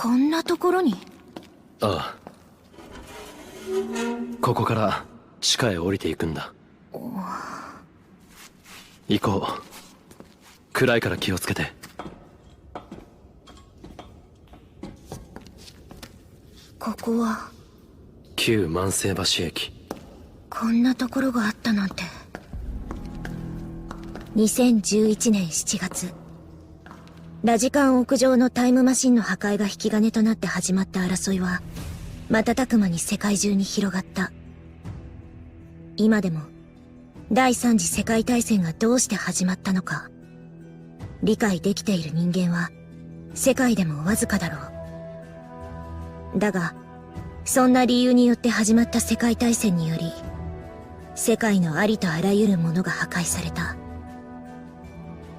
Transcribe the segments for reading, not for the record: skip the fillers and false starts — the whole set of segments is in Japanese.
こんなところに。ああ、ここから地下へ降りていくんだ。行こう。暗いから気をつけて。ここは旧万世橋駅。こんなところがあったなんて。2011年7月、ラジカン屋上のタイムマシンの破壊が引き金となって始まった争いは瞬く間に世界中に広がった。今でも第三次世界大戦がどうして始まったのか理解できている人間は世界でもわずかだろう。だがそんな理由によって始まった世界大戦により世界のありとあらゆるものが破壊された。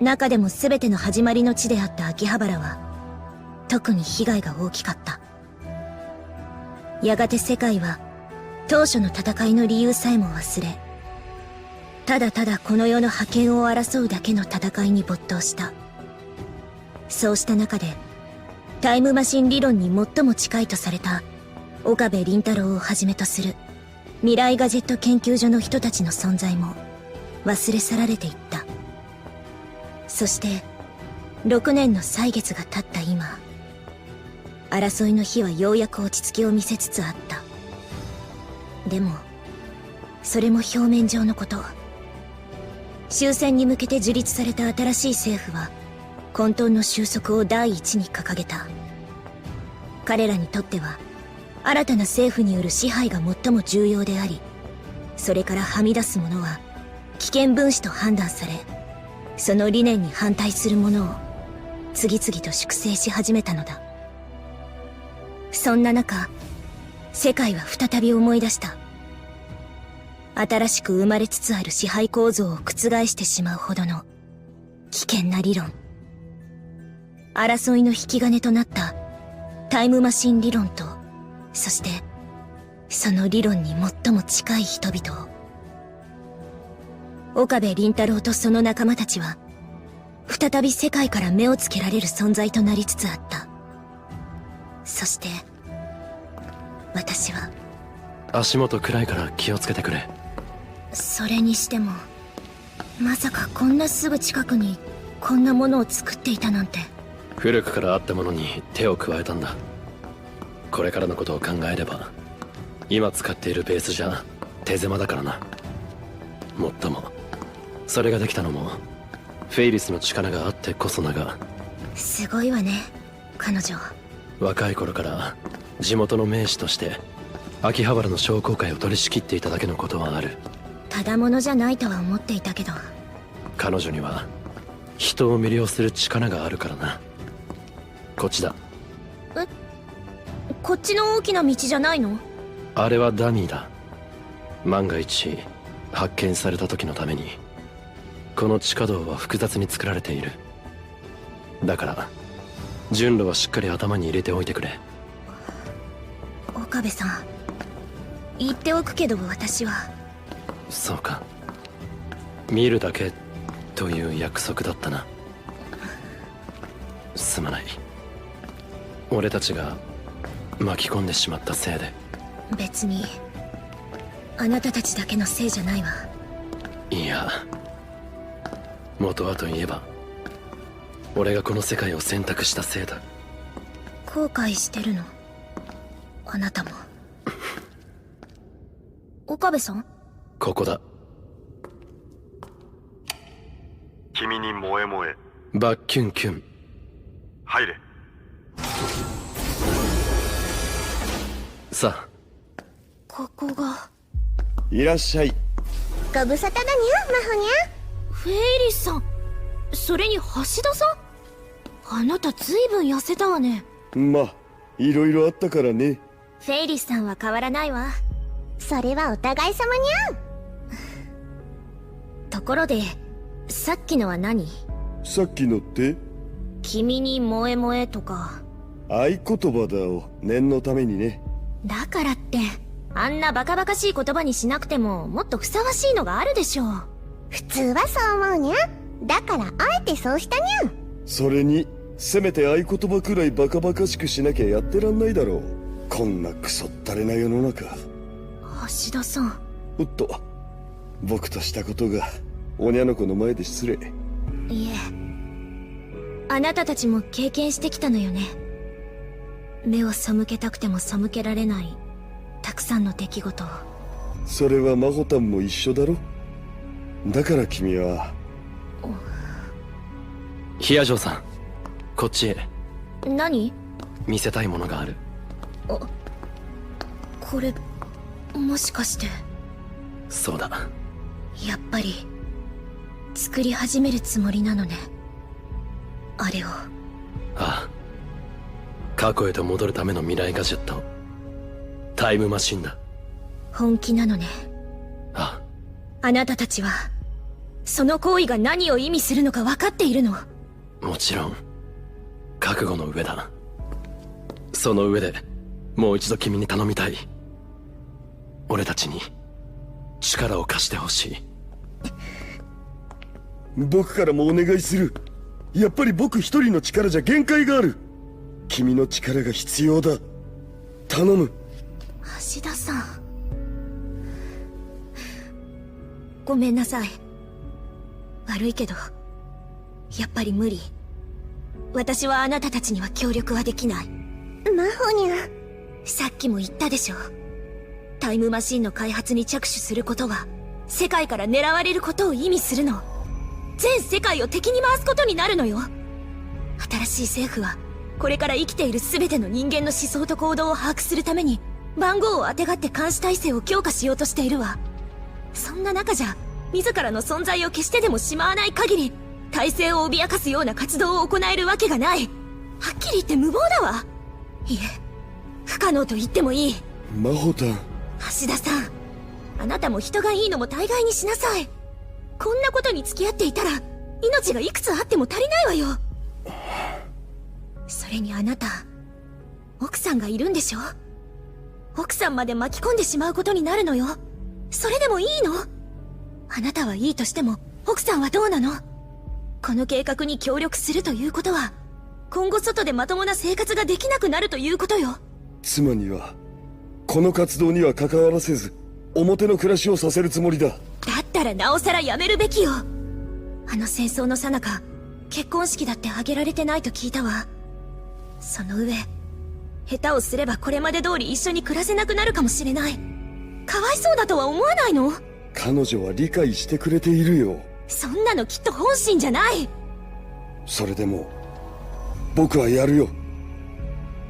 中でも全ての始まりの地であった秋葉原は特に被害が大きかった。やがて世界は当初の戦いの理由さえも忘れ、ただただこの世の覇権を争うだけの戦いに没頭した。そうした中でタイムマシン理論に最も近いとされた岡部倫太郎をはじめとする未来ガジェット研究所の人たちの存在も忘れ去られていった。そして6年の歳月が経った今、争いの火はようやく落ち着きを見せつつあった。でもそれも表面上のこと。終戦に向けて樹立された新しい政府は混沌の収束を第一に掲げた。彼らにとっては新たな政府による支配が最も重要であり、それからはみ出す者は危険分子と判断され、その理念に反対する者を次々と粛清し始めたのだ。そんな中、世界は再び思い出した。新しく生まれつつある支配構造を覆してしまうほどの危険な理論。争いの引き金となったタイムマシン理論と、そしてその理論に最も近い人々を。岡部倫太郎とその仲間たちは再び世界から目をつけられる存在となりつつあった。そして私は。足元暗いから気をつけてくれ。それにしてもまさかこんなすぐ近くにこんなものを作っていたなんて。古くからあったものに手を加えたんだ。これからのことを考えれば今使っているベースじゃ手狭だからな。もっともそれができたのもフェイリスの力があってこそだが。すごいわね、彼女。若い頃から地元の名士として秋葉原の商工会を取り仕切っていただけのことはある。ただものじゃないとは思っていたけど。彼女には人を魅了する力があるからな。こっちだ。こっちの大きな道じゃないの？あれはダミーだ。万が一発見された時のためにこの地下道は複雑に作られている。だから順路はしっかり頭に入れておいてくれ。岡部さん、言っておくけど私は。そうか、見るだけという約束だったな。すまない。俺たちが巻き込んでしまったせいで。別にあなたたちだけのせいじゃないわ。いや、元はといえば俺がこの世界を選択したせいだ。後悔してるの？あなたも。岡部さん？ここだ。君に萌え萌え。バッキュンキュン。入れ。さあ。ここが。いらっしゃい。ご無沙汰だにゃ、マホにゃ。フェイリスさん、それに橋田さん、あなたずいぶん痩せたわね。ま、いろいろあったからね。フェイリスさんは変わらないわ。それはお互い様にゃ。ところでさっきのは何？さっきのって君に萌え萌えとか合言葉だを念のためにね。だからってあんなバカバカしい言葉にしなくてももっとふさわしいのがあるでしょう。普通はそう思うにゃ。だからあえてそうしたにゃ。それにせめて合言葉くらいバカバカしくしなきゃやってらんないだろう。こんなクソったれな世の中。橋田さん。おっと、僕としたことがおにゃの子の前で失礼。いえ、あなたたちも経験してきたのよね。目を背けたくても背けられないたくさんの出来事を。それはマホタンも一緒だろ。だから君は。ヒアジョーさん、こっちへ。何？見せたいものがある。これ、もしかして。そうだ。やっぱり作り始めるつもりなのね、あれを。ああ、過去へと戻るための未来ガジェット、タイムマシンだ。本気なのね。ああなたたちはその行為が何を意味するのか分かっているの？あ、もちろん覚悟の上だ。その上でもう一度君に頼みたい。俺たちに力を貸してほしい。僕からもお願いする。やっぱり僕一人の力じゃ限界がある。君の力が必要だ。頼む。橋田さん、ごめんなさい。悪いけどやっぱり無理。私はあなたたちには協力はできない。マホニャ。さっきも言ったでしょ。タイムマシンの開発に着手することは世界から狙われることを意味するの。全世界を敵に回すことになるのよ。新しい政府はこれから生きている全ての人間の思想と行動を把握するために番号をあてがって監視体制を強化しようとしているわ。そんな中じゃ自らの存在を消してでもしまわない限り体制を脅かすような活動を行えるわけがない。はっきり言って無謀だわ。いえ、不可能と言ってもいい。マホタン。橋田さん、あなたも人がいいのも大概にしなさい。こんなことに付き合っていたら命がいくつあっても足りないわよ。それにあなた、奥さんがいるんでしょ？奥さんまで巻き込んでしまうことになるのよ。それでもいいの？あなたはいいとしても奥さんはどうなの？この計画に協力するということは今後外でまともな生活ができなくなるということよ。妻にはこの活動には関わらせず表の暮らしをさせるつもりだ。だったらなおさらやめるべきよ。あの戦争の最中、結婚式だって挙げられてないと聞いたわ。その上、下手をすればこれまで通り一緒に暮らせなくなるかもしれない。かわいそうだとは思わないの？彼女は理解してくれているよ。そんなのきっと本心じゃない。それでも僕はやるよ。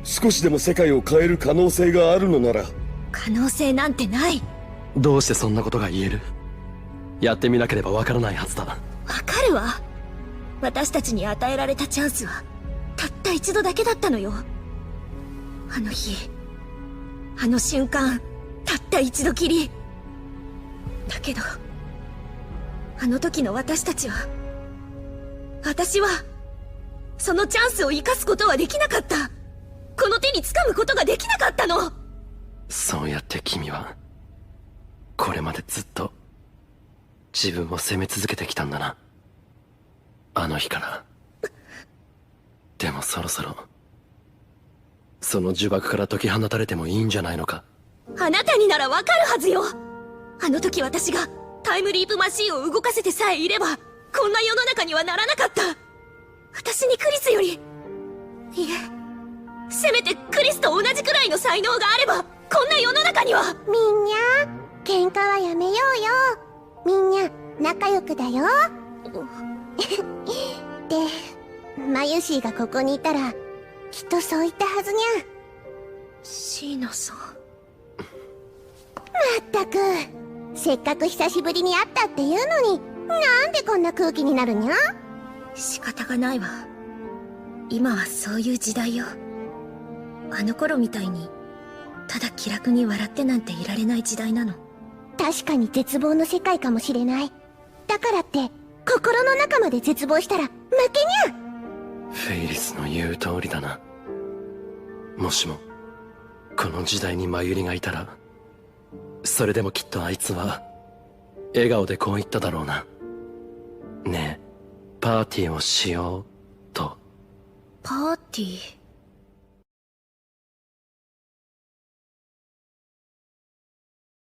少しでも世界を変える可能性があるのなら。可能性なんてない。どうしてそんなことが言える？やってみなければわからないはずだ。わかるわ。私たちに与えられたチャンスはたった一度だけだったのよ。あの日、あの瞬間、たった一度きり。だけどあの時の私はそのチャンスを生かすことはできなかった。この手に掴むことができなかったの。そうやって君はこれまでずっと自分を責め続けてきたんだな。あの日から。でもそろそろその呪縛から解き放たれてもいいんじゃないのか。あなたにならわかるはずよ。あの時私がタイムリープマシンを動かせてさえいればこんな世の中にはならなかった。私にクリスより、いえ、せめてクリスと同じくらいの才能があればこんな世の中には。みんにゃ、喧嘩はやめようよ。みんにゃ、仲良くだよ。で、マユシーがここにいたらきっとそう言ったはずにゃ。椎名さん。まったく、せっかく久しぶりに会ったっていうのになんでこんな空気になるにゃ。仕方がないわ。今はそういう時代よ。あの頃みたいにただ気楽に笑ってなんていられない時代なの。確かに絶望の世界かもしれない。だからって心の中まで絶望したら負けにゃ。フェイリスの言う通りだな。もしもこの時代にマユリがいたら、それでもきっとあいつは笑顔でこう言っただろうな。ねえ、パーティーをしようと。パーティー。